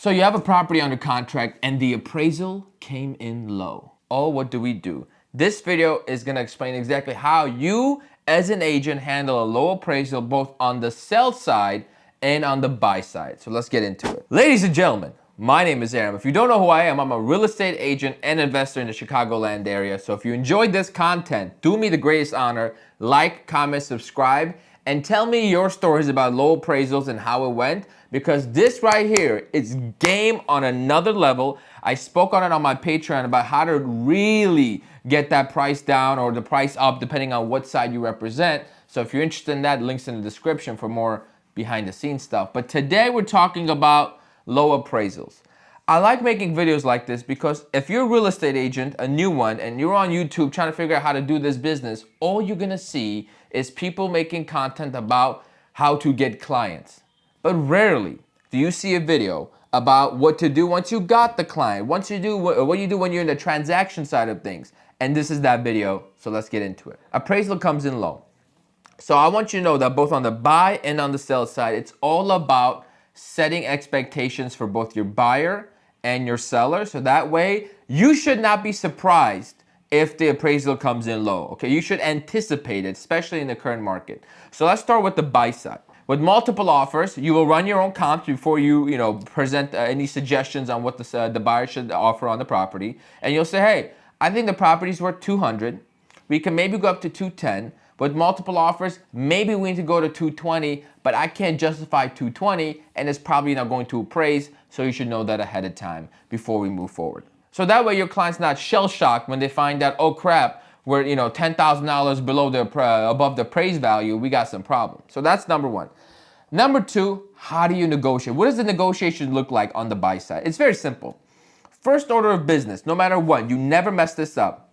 So you have a property under contract and the appraisal came in low. Oh, what do? This video is gonna explain exactly how you as an agent handle a low appraisal both on the sell side and on the buy side. So let's get into it. Ladies and gentlemen, my name is Aram. If you don't know who I am, I'm a real estate agent and investor in the Chicagoland area. So if you enjoyed this content, do me the greatest honor, like, comment, subscribe, and tell me your stories about low appraisals and how it went, because this right here is game on another level. I spoke on it on my Patreon about how to really get that price down or the price up depending on what side you represent. So if you're interested in that, links in the description for more behind the scenes stuff. But today we're talking about low appraisals. I like making videos like this because if you're a real estate agent, a new one, and you're on YouTube trying to figure out how to do this business, all you're gonna see is people making content about how to get clients. But rarely do you see a video about what to do once you got the client, once you do what you do when you're in the transaction side of things. And this is that video, so let's get into it. Appraisal comes in low. So I want you to know that both on the buy and on the sell side, it's all about setting expectations for both your buyer and your seller. So that way, you should not be surprised if the appraisal comes in low. Okay, you should anticipate it, especially in the current market. So let's start with the buy side. With multiple offers, you will run your own comps before you present any suggestions on what the buyer should offer on the property. And you'll say, hey, I think the property's worth 200. We can maybe go up to 210. With multiple offers, maybe we need to go to 220, but I can't justify 220 and it's probably not going to appraise, so you should know that ahead of time before we move forward. So that way your client's not shell-shocked when they find out, oh crap, we're $10,000 below above the appraised value, we got some problems. So that's number one. Number two, how do you negotiate? What does the negotiation look like on the buy side? It's very simple. First order of business, no matter what, you never mess this up.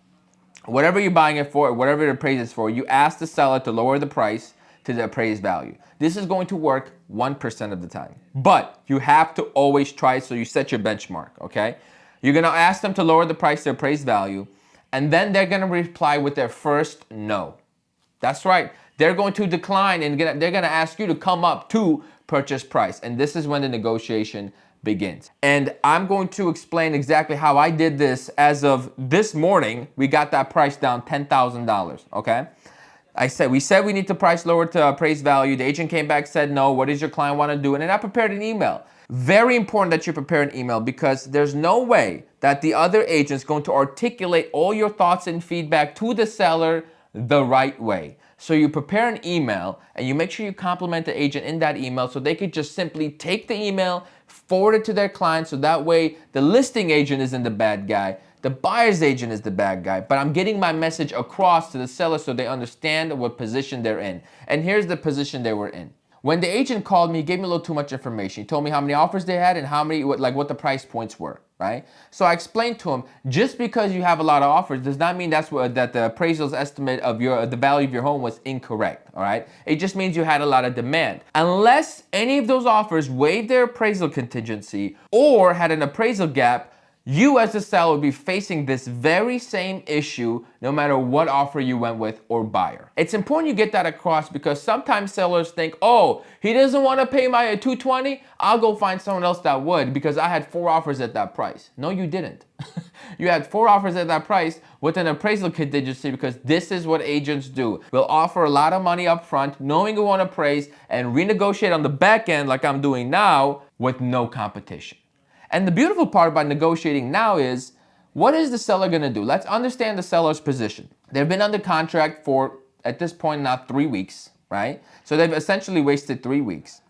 Whatever you're buying it for, whatever it appraises for, you ask the seller to lower the price to the appraised value. This is going to work 1% of the time. But you have to always try, so you set your benchmark, okay? You're gonna ask them to lower the price to appraised value, and then they're gonna reply with their first no. That's right. They're going to decline and they're gonna ask you to come up to purchase price. And this is when the negotiation begins. And I'm going to explain exactly how I did this. As of this morning, we got that price down $10,000, okay? We said we need to price lower to appraised value. The agent came back, said no, what does your client want to do? And then I prepared an email. Very important that you prepare an email because there's no way that the other agent's going to articulate all your thoughts and feedback to the seller the right way. So you prepare an email and you make sure you compliment the agent in that email so they could just simply take the email, forward it to their client, so that way the listing agent isn't the bad guy, the buyer's agent is the bad guy, but I'm getting my message across to the seller so they understand what position they're in. And here's the position they were in. When the agent called me, he gave me a little too much information. He told me how many offers they had and what the price points were, right? So I explained to him, just because you have a lot of offers does not mean that the appraisal's estimate of the value of your home was incorrect, all right? It just means you had a lot of demand. Unless any of those offers waived their appraisal contingency or had an appraisal gap, you as a seller will be facing this very same issue no matter what offer you went with or buyer. It's important you get that across because sometimes sellers think, oh, he doesn't want to pay my 220, I'll go find someone else that would because I had 4 offers at that price. No, you didn't. You had 4 offers at that price with an appraisal contingency because this is what agents do. We'll offer a lot of money up front, knowing we want to appraise, and renegotiate on the back end like I'm doing now with no competition. And the beautiful part about negotiating now is, what is the seller gonna do? Let's understand the seller's position. They've been under contract for, at this point now, 3 weeks, right? So they've essentially wasted 3 weeks.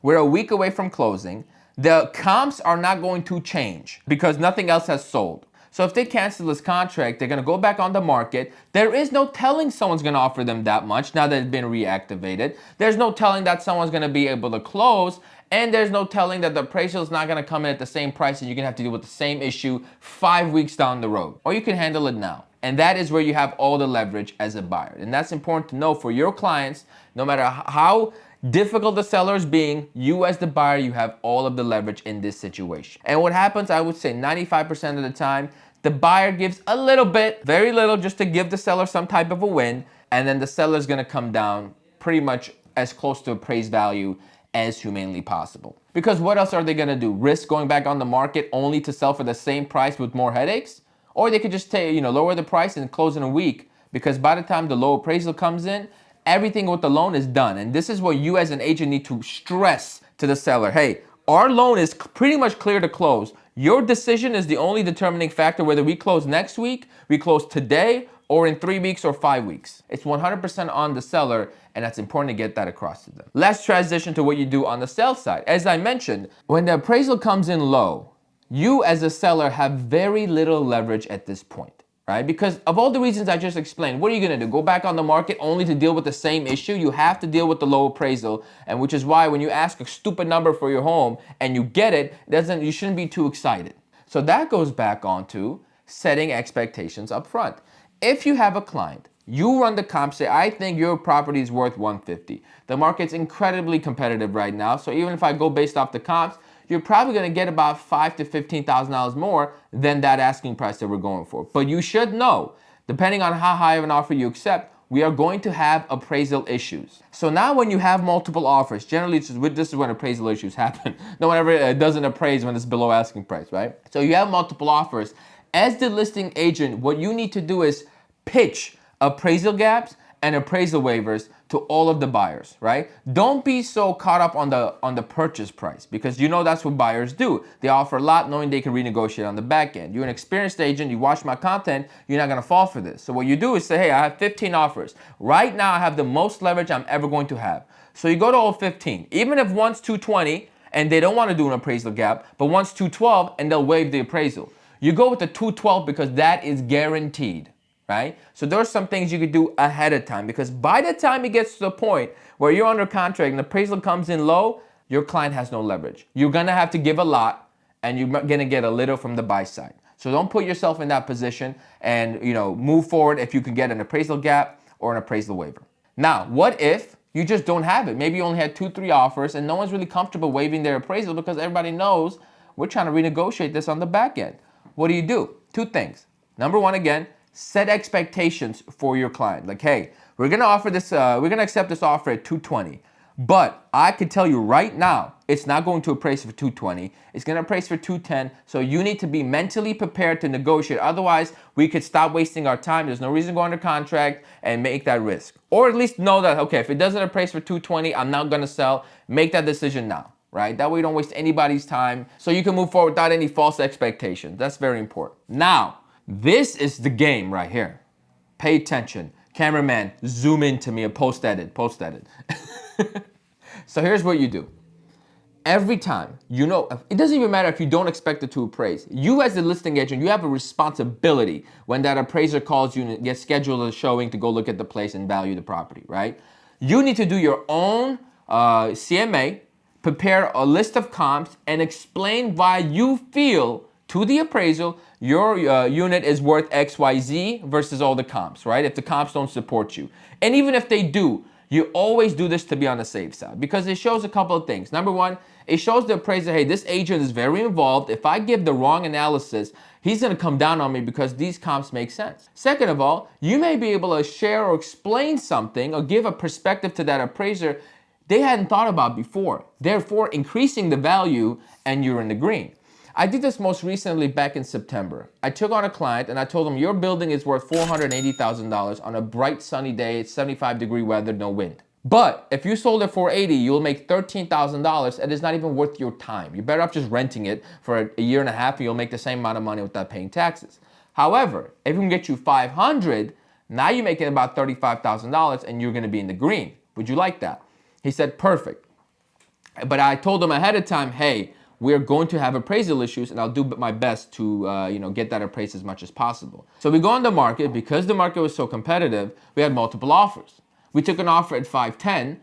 We're a week away from closing. The comps are not going to change because nothing else has sold. So if they cancel this contract, they're gonna go back on the market. There is no telling someone's gonna offer them that much now that it's been reactivated. There's no telling that someone's gonna be able to close, and there's no telling that the appraisal is not gonna come in at the same price and you're gonna have to deal with the same issue 5 weeks down the road. Or you can handle it now. And that is where you have all the leverage as a buyer. And that's important to know for your clients. No matter how difficult the seller is being, you as the buyer, you have all of the leverage in this situation. And what happens, I would say 95% of the time, the buyer gives a little bit, very little, just to give the seller some type of a win. And then the seller is gonna come down pretty much as close to appraised value as humanely possible. Because what else are they gonna do? Risk going back on the market only to sell for the same price with more headaches? Or they could just lower the price and close in a week, because by the time the low appraisal comes in, everything with the loan is done. And this is what you as an agent need to stress to the seller. Hey, our loan is pretty much clear to close. Your decision is the only determining factor whether we close next week, we close today, or in 3 weeks or 5 weeks. It's 100% on the seller, and that's important to get that across to them. Let's transition to what you do on the sales side. As I mentioned, when the appraisal comes in low, you as a seller have very little leverage at this point. Right? Because of all the reasons I just explained, what are you gonna do? Go back on the market only to deal with the same issue? You have to deal with the low appraisal, and which is why when you ask a stupid number for your home and you get it, you shouldn't be too excited. So that goes back onto setting expectations up front. If you have a client, you run the comp, say, I think your property is worth 150. The market's incredibly competitive right now, so even if I go based off the comps, you're probably going to get about $5,000 to $15,000 more than that asking price that we're going for. But you should know, depending on how high of an offer you accept, we are going to have appraisal issues. So now when you have multiple offers, generally this is when appraisal issues happen. No one ever doesn't appraise when it's below asking price, right? So you have multiple offers. As the listing agent, what you need to do is pitch appraisal gaps and appraisal waivers to all of the buyers, right? Don't be so caught up on the purchase price, because you know that's what buyers do. They offer a lot knowing they can renegotiate on the back end. You're an experienced agent, you watch my content, you're not gonna fall for this. So what you do is say, hey, I have 15 offers. Right now I have the most leverage I'm ever going to have. So you go to all 15. Even if one's 220 and they don't wanna do an appraisal gap, but one's 212 and they'll waive the appraisal. You go with the 212 because that is guaranteed. Right? So there are some things you could do ahead of time, because by the time it gets to the point where you're under contract and the appraisal comes in low, your client has no leverage. You're gonna have to give a lot and you're gonna get a little from the buy side. So don't put yourself in that position, and move forward if you can get an appraisal gap or an appraisal waiver. Now, what if you just don't have it? Maybe you only had 2-3 offers and no one's really comfortable waiving their appraisal because everybody knows we're trying to renegotiate this on the back end. What do? 2 things. Number one, again, set expectations for your client. Like, hey, we're gonna offer this, we're gonna accept this offer at 220, but I could tell you right now, it's not going to appraise for 220. It's gonna appraise for 210. So you need to be mentally prepared to negotiate. Otherwise, we could stop wasting our time. There's no reason to go under contract and make that risk. Or at least know that, okay, if it doesn't appraise for 220, I'm not gonna sell. Make that decision now, right? That way you don't waste anybody's time, so you can move forward without any false expectations. That's very important. Now, this is the game right here. Pay attention. Cameraman, zoom in to me and post edit. So here's what you do. Every time, it doesn't even matter if you don't expect it to appraise. You as the listing agent, you have a responsibility when that appraiser calls you and gets scheduled a showing to go look at the place and value the property, right? You need to do your own CMA, prepare a list of comps, and explain why you feel to the appraisal your unit is worth XYZ versus all the comps, right? If the comps don't support you. And even if they do, you always do this to be on the safe side, because it shows a couple of things. Number one, it shows the appraiser, hey, this agent is very involved. If I give the wrong analysis, he's gonna come down on me because these comps make sense. Second of all, you may be able to share or explain something or give a perspective to that appraiser they hadn't thought about before, therefore increasing the value, and you're in the green. I did this most recently back in September. I took on a client and I told him, your building is worth $480,000 on a bright sunny day, it's 75-degree weather, no wind. But if you sold it for $80,000, you'll make $13,000 and it's not even worth your time. You're better off just renting it for a year and a half and you'll make the same amount of money without paying taxes. However, if we can get you $500,000, now you're making about $35,000 and you're gonna be in the green. Would you like that? He said, perfect. But I told him ahead of time, hey, we're going to have appraisal issues and I'll do my best to get that appraised as much as possible. So we go on the market. Because the market was so competitive, we had multiple offers. We took an offer at 510,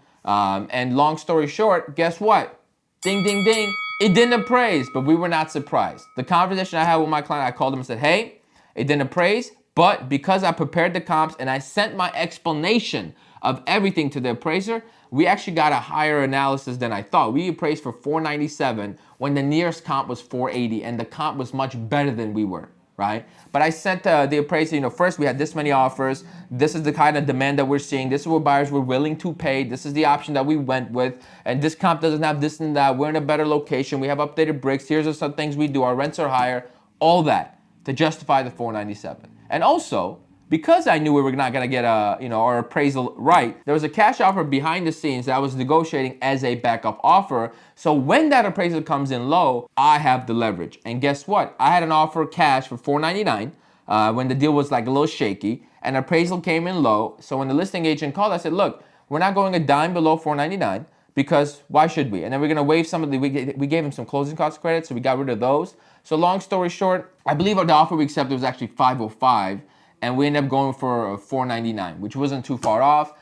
and long story short, guess what? Ding, ding, ding. It didn't appraise, but we were not surprised. The conversation I had with my client, I called him and said, hey, it didn't appraise, but because I prepared the comps and I sent my explanation of everything to the appraiser, we actually got a higher analysis than I thought. We appraised for 497 when the nearest comp was 480, and the comp was much better than we were. right? But I sent the appraiser, first we had this many offers. This is the kind of demand that we're seeing. This is what buyers were willing to pay. This is the option that we went with. And this comp doesn't have this and that. We're in a better location. We have updated bricks. Here's some things we do. Our rents are higher. All that to justify the $497. And also, because I knew we were not going to get our appraisal right, there was a cash offer behind the scenes that I was negotiating as a backup offer. So when that appraisal comes in low, I have the leverage. And guess what? I had an offer cash for $499 when the deal was like a little shaky, and appraisal came in low. So when the listing agent called, I said, look, we're not going a dime below $499 because why should we? And then we're going to waive some of the, we gave him some closing cost credits, so we got rid of those. So long story short, I believe the offer we accepted was actually $505. And we ended up going for $499, which wasn't too far off.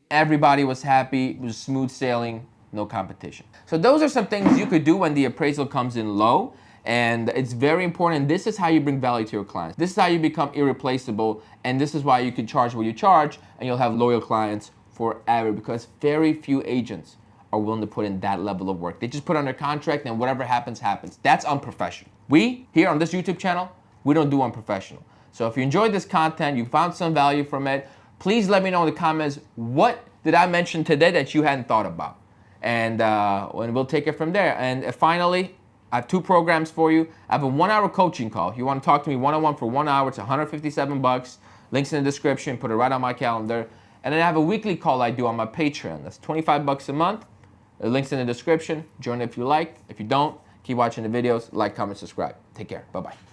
Everybody was happy. It was smooth sailing, no competition. So those are some things you could do when the appraisal comes in low. And it's very important. This is how you bring value to your clients. This is how you become irreplaceable. And this is why you can charge what you charge, and you'll have loyal clients forever, because very few agents are willing to put in that level of work. They just put under contract, and whatever happens, happens. That's unprofessional. We, here on this YouTube channel, we don't do unprofessional. So if you enjoyed this content, you found some value from it, please let me know in the comments, what did I mention today that you hadn't thought about? And we'll take it from there. And finally, I have 2 programs for you. I have a 1-hour coaching call. If you want to talk to me one-on-one for 1 hour, it's $157. Links in the description, put it right on my calendar. And then I have a weekly call I do on my Patreon. That's $25 a month. The link's in the description. Join if you like. If you don't, keep watching the videos. Like, comment, subscribe. Take care. Bye-bye.